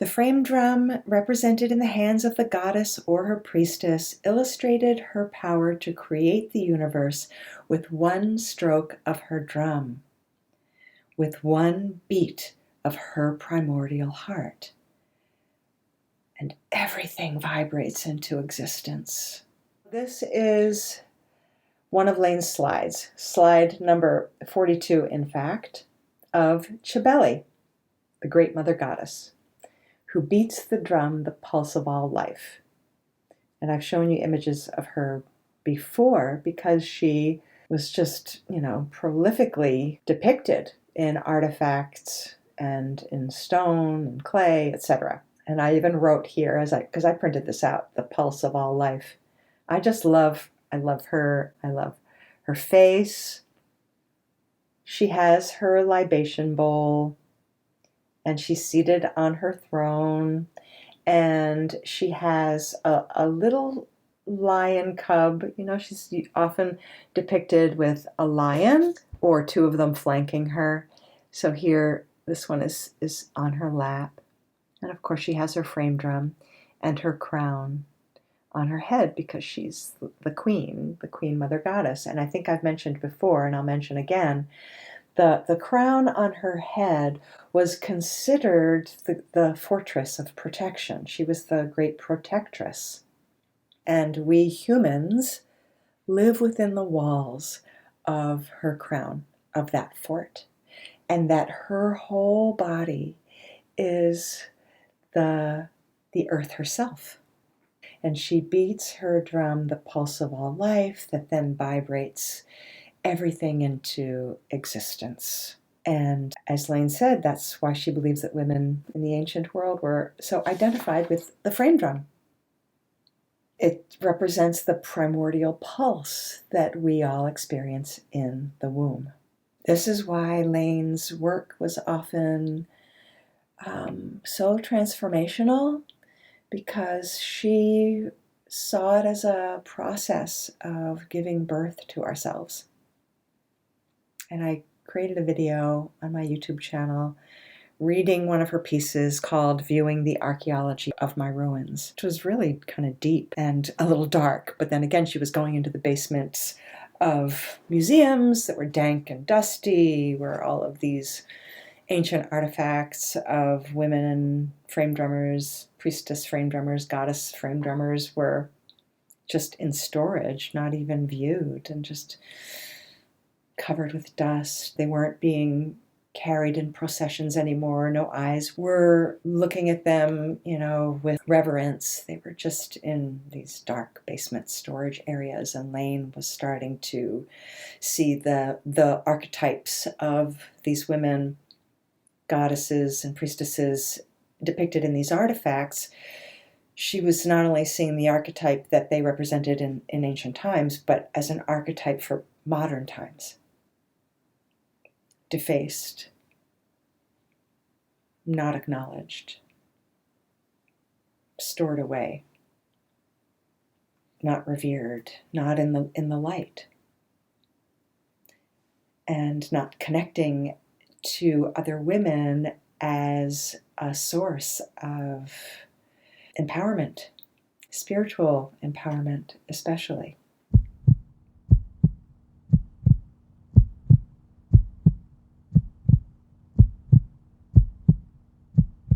The frame drum, represented in the hands of the goddess or her priestess, illustrated her power to create the universe with one stroke of her drum, with one beat of her primordial heart. And everything vibrates into existence. This is one of Layne's slides, slide number 42, in fact, of Cybele, the Great Mother Goddess, who beats the drum, the pulse of all life. And I've shown you images of her before because she was just, prolifically depicted in artifacts and in stone and clay, etc. And I even wrote here, because I printed this out, the pulse of all life. I love her. I love her face. She has her libation bowl, and she's seated on her throne, and she has a little lion cub. She's often depicted with a lion or two of them flanking her. So here, this one is on her lap. And of course, she has her frame drum and her crown on her head because she's the Queen Mother Goddess. And I think I've mentioned before, and I'll mention again, the crown on her head was considered the fortress of protection. She was the great protectress. And we humans live within the walls of her crown, of that fort. And that her whole body is the earth herself. And she beats her drum, the pulse of all life, that then vibrates everything into existence. And as Layne said, that's why she believes that women in the ancient world were so identified with the frame drum. It represents the primordial pulse that we all experience in the womb. This is why Layne's work was often so transformational, because she saw it as a process of giving birth to ourselves. And I created a video on my YouTube channel reading one of her pieces called Viewing the Archeology of My Ruins, which was really kind of deep and a little dark. But then again, she was going into the basements of museums that were dank and dusty, where all of these ancient artifacts of women frame drummers, priestess frame drummers, goddess frame drummers were just in storage, not even viewed, and just covered with dust. They weren't being carried in processions anymore. No eyes were looking at them, with reverence. They were just in these dark basement storage areas, and Layne was starting to see the archetypes of these women, goddesses and priestesses depicted in these artifacts. She was not only seeing the archetype that they represented in ancient times, but as an archetype for modern times. Defaced, not acknowledged, stored away, not revered, not in the light, and not connecting to other women as a source of empowerment, spiritual empowerment especially.